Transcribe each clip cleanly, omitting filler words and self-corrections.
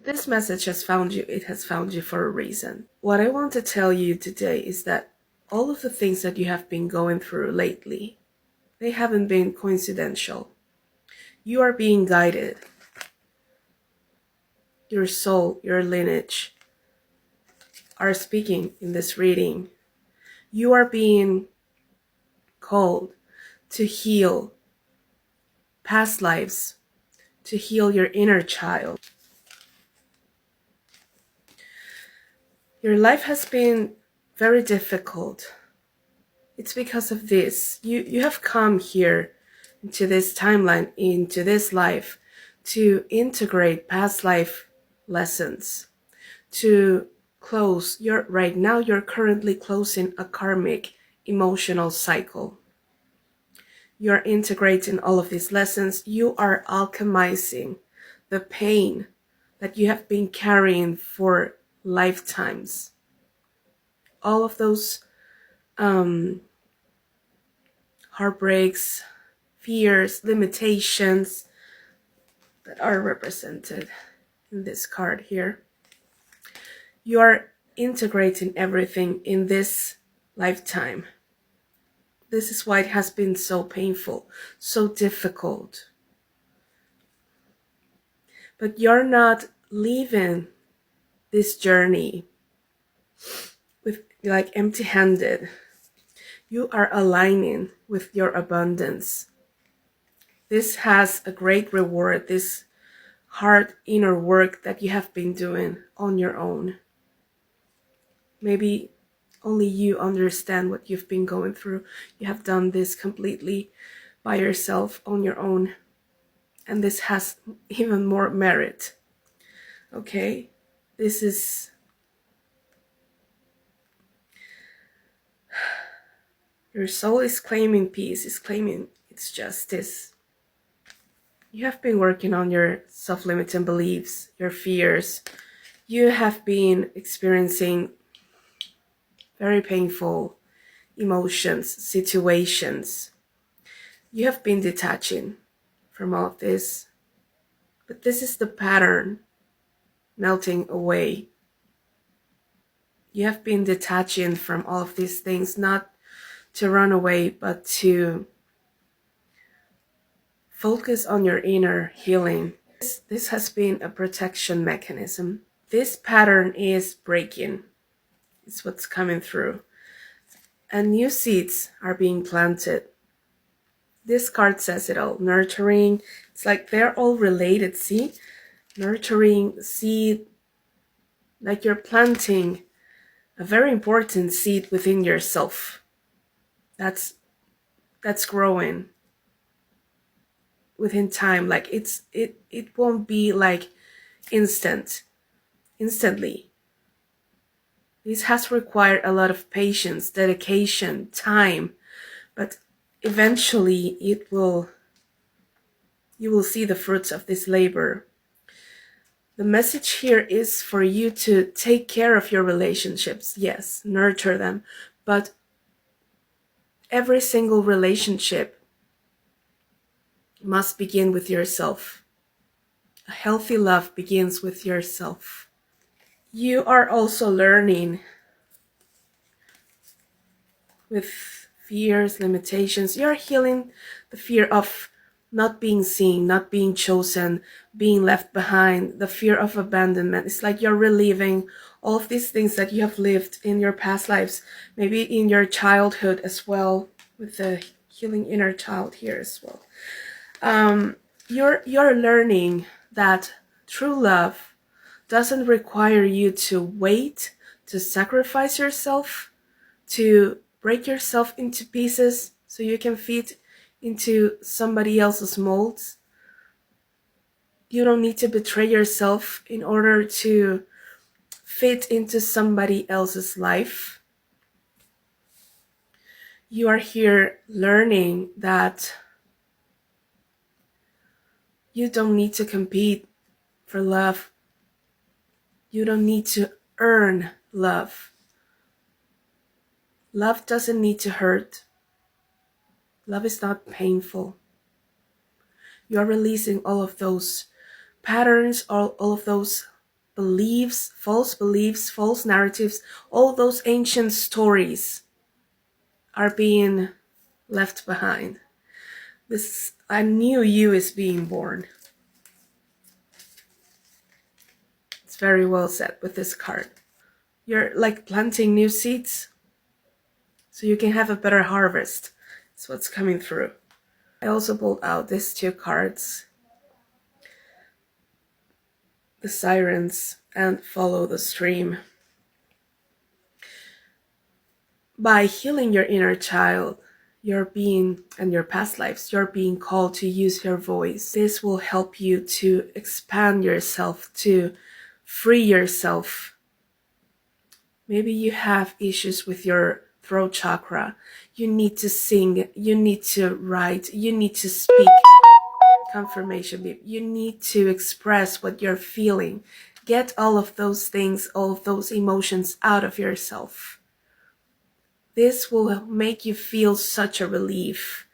This message has found you. It has found you for a reason. What I want to tell you today is that all of the things that you have been going through lately, they haven't been coincidental. You are being guided. Your soul, your lineage are speaking in this reading. You are being called to heal past lives, to heal your inner child. Your life has been very difficult. It's because of this. You have come here into this timeline, into this life, to integrate past life lessons, to close right now you're currently closing a karmic emotional cycle. You're integrating all of these lessons. You are alchemizing the pain that you have been carrying for lifetimes. All of those heartbreaks, fears, limitations that are represented in this card here. You are integrating everything in this lifetime. This is why it has been so painful, so difficult. But you're not leaving this journey with empty-handed. You are aligning with your abundance. This has a great reward, this hard inner work that you have been doing on your own. Maybe only you understand what you've been going through. You have done this completely by yourself on your own. And this has even more merit. Okay? This is... Your soul is claiming peace, is claiming its justice. You have been working on your self-limiting beliefs, your fears. You have been experiencing very painful emotions, situations. You have been detaching from all of this. But this is the pattern melting away. You have been detaching from all of these things, not to run away, but to focus on your inner healing. This has been a protection mechanism. This pattern is breaking. It's what's coming through. And new seeds are being planted. This card says it all. Nurturing. It's like they're all related, see? Nurturing, seed. Like you're planting a very important seed within yourself. That's growing within time. Like it won't be like instantly. This has required a lot of patience, dedication, time, but eventually you will see the fruits of this labor. The message here is for you to take care of your relationships. Yes, nurture them, but every single relationship must begin with yourself. A healthy love begins with yourself. You are also learning with fears, limitations. You're healing the fear of not being seen, not being chosen, being left behind, the fear of abandonment. It's like you're reliving all of these things that you have lived in your past lives, maybe in your childhood as well, with the healing inner child here as well. You're learning that true love doesn't require you to wait, to sacrifice yourself, to break yourself into pieces so you can fit into somebody else's molds. You don't need to betray yourself in order to fit into somebody else's life. You are here learning that you don't need to compete for love. You don't need to earn love. Love doesn't need to hurt. Love is not painful. You are releasing all of those patterns, all of those beliefs, false narratives, all those ancient stories are being left behind. This a new you is being born. It's very well said with this card. You're like planting new seeds so you can have a better harvest. That's what's coming through. I also pulled out these two cards, the Sirens and Follow the Stream. By healing your inner child, your being and your past lives, you're being called to use your voice. This will help you to expand yourself, to free yourself. Maybe you have issues with your throat chakra. You need to sing, you need to write, you need to speak. Confirmation, babe. You need to express what you're feeling. Get all of those things, all of those emotions out of yourself. This will make you feel such a relief.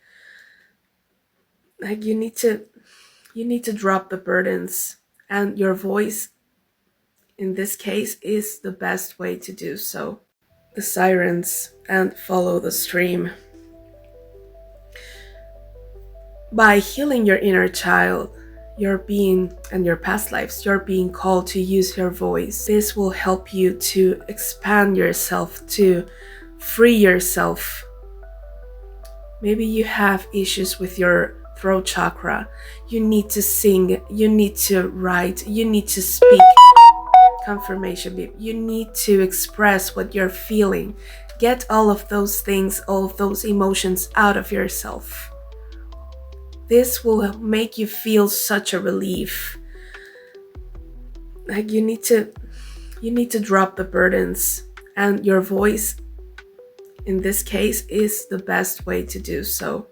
Like you need to drop the burdens, and your voice in this case is the best way to do so. The Sirens and Follow the Stream. By healing your inner child, your being and your past lives, you're being called to use your voice. This will help you to expand yourself, to free yourself. Maybe you have issues with your throat chakra. You need to sing, you need to write, you need to speak. Confirmation, babe. You need to express what you're feeling. Get all of those things, all of those emotions out of yourself. This will make you feel such a relief. Like you need to drop the burdens, and your voice in this case is the best way to do so.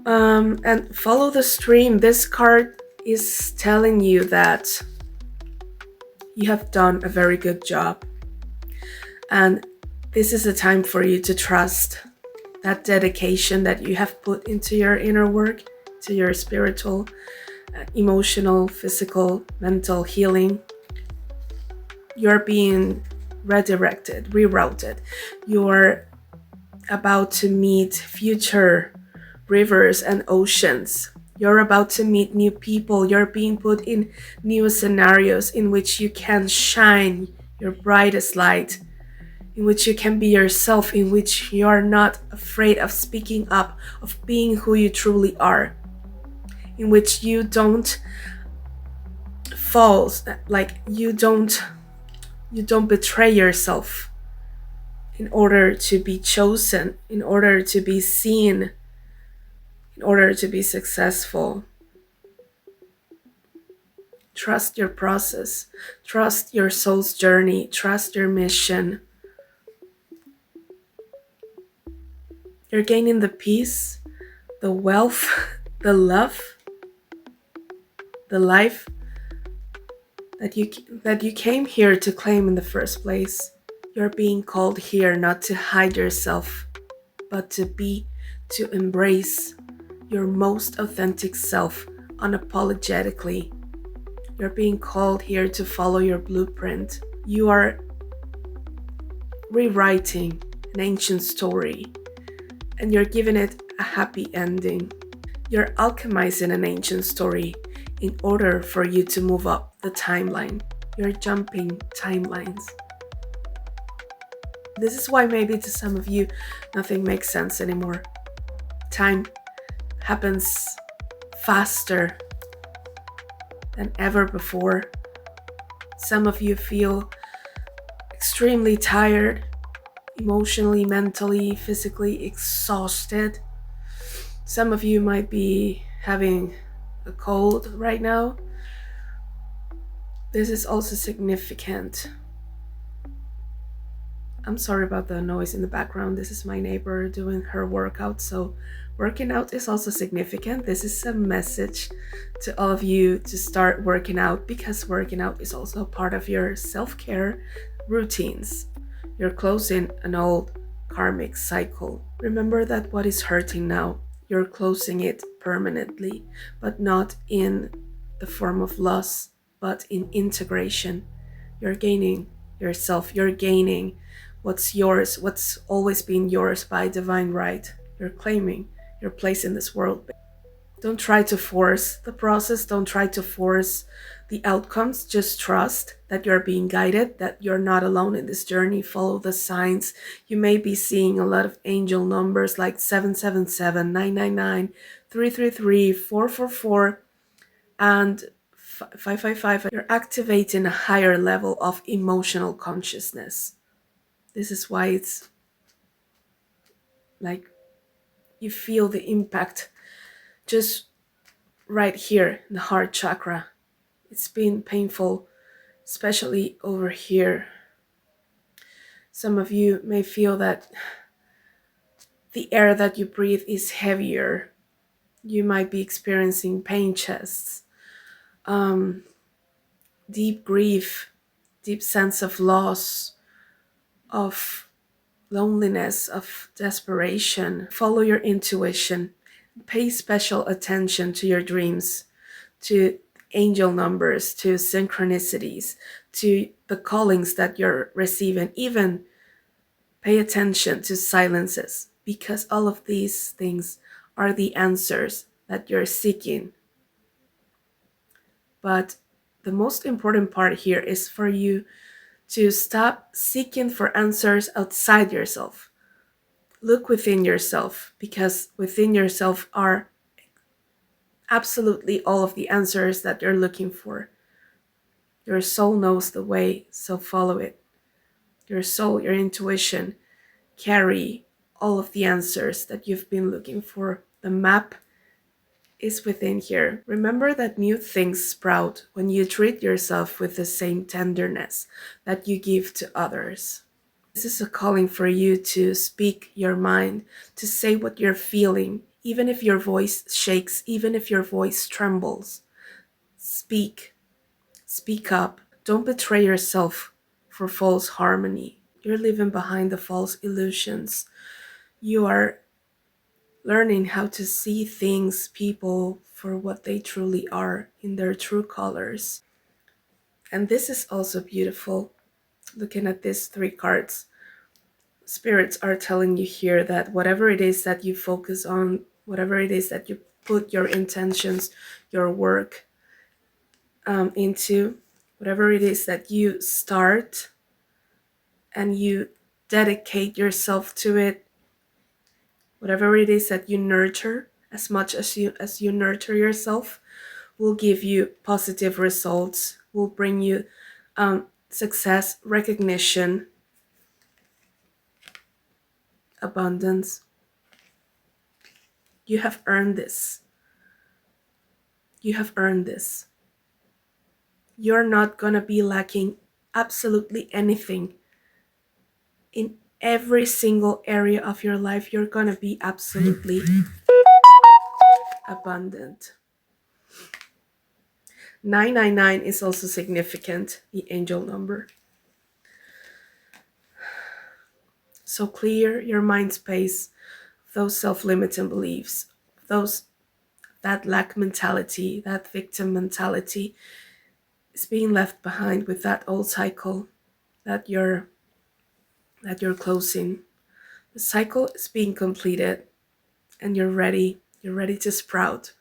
And Follow the Stream. This card is telling you that you have done a very good job, and this is a time for you to trust that dedication that you have put into your inner work, to your spiritual, emotional, physical, mental healing. You're being redirected, rerouted. You're about to meet future rivers and oceans. You're about to meet new people. You're being put in new scenarios in which you can shine your brightest light, in which you can be yourself, in which you are not afraid of speaking up, of being who you truly are, in which you don't fall, like you don't betray yourself in order to be chosen, in order to be seen, in order to be successful. Trust your process, trust your soul's journey, trust your mission. You're gaining the peace, the wealth, the love, the life that you came here to claim in the first place. You're being called here not to hide yourself, but to embrace your most authentic self unapologetically. You're being called here to follow your blueprint. You are rewriting an ancient story, and you're giving it a happy ending. You're alchemizing an ancient story in order for you to move up the timeline. You're jumping timelines. This is why maybe to some of you, nothing makes sense anymore. Time happens faster than ever before. Some of you feel extremely tired, emotionally, mentally, physically exhausted. Some of you might be having a cold right now. This is also significant. I'm sorry about the noise in the background. This is my neighbor doing her workout. So working out is also significant. This is a message to all of you to start working out, because working out is also a part of your self-care routines. You're closing an old karmic cycle. Remember that what is hurting now, you're closing it permanently, but not in the form of loss, but in integration. You're gaining yourself, you're gaining what's yours, what's always been yours by divine right. You're claiming your place in this world. Don't try to force the process, don't try to force the outcomes. Just trust that you're being guided, that you're not alone in this journey. Follow the signs. You may be seeing a lot of angel numbers like 777, 999, 333, 444, and 555. You're activating a higher level of emotional consciousness. This is why it's like you feel the impact just right here in the heart chakra. It's been painful, especially over here. Some of you may feel that the air that you breathe is heavier. You might be experiencing pain chests, deep grief, deep sense of loss, of loneliness, of desperation. Follow your intuition. Pay special attention to your dreams, to angel numbers, to synchronicities, to the callings that you're receiving. Even pay attention to silences, because all of these things are the answers that you're seeking. But the most important part here is for you to stop seeking for answers outside yourself. Look within yourself, because within yourself are absolutely all of the answers that you're looking for. Your soul knows the way, so follow it. Your soul, your intuition carry all of the answers that you've been looking for. The map is within here. Remember that new things sprout when you treat yourself with the same tenderness that you give to others. This is a calling for you to speak your mind, to say what you're feeling, even if your voice shakes, even if your voice trembles. Speak. Speak up. Don't betray yourself for false harmony. You're leaving behind the false illusions. You are learning how to see things, people, for what they truly are, in their true colors. And this is also beautiful. Looking at these three cards, spirits are telling you here that whatever it is that you focus on, whatever it is that you put your intentions, your work into, whatever it is that you start and you dedicate yourself to it, whatever it is that you nurture, as much as you nurture yourself, will give you positive results, will bring you success, recognition, abundance. You have earned this. You have earned this. You're not gonna be lacking absolutely anything. In every single area of your life, you're gonna be absolutely abundant. 999 is also significant, the angel number. So clear your mind space, those self-limiting beliefs, that lack mentality, that victim mentality is being left behind with that old cycle that you're closing. The cycle is being completed and you're ready to sprout.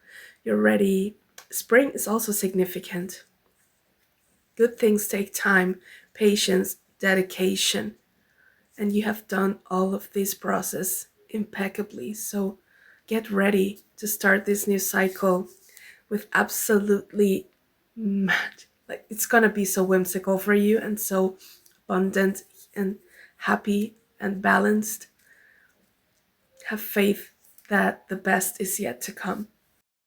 You're ready. Spring is also significant. Good things take time, patience, dedication, and you have done all of this process impeccably. So get ready to start this new cycle with absolutely like it's gonna be so whimsical for you and so abundant and happy and balanced. Have faith that the best is yet to come.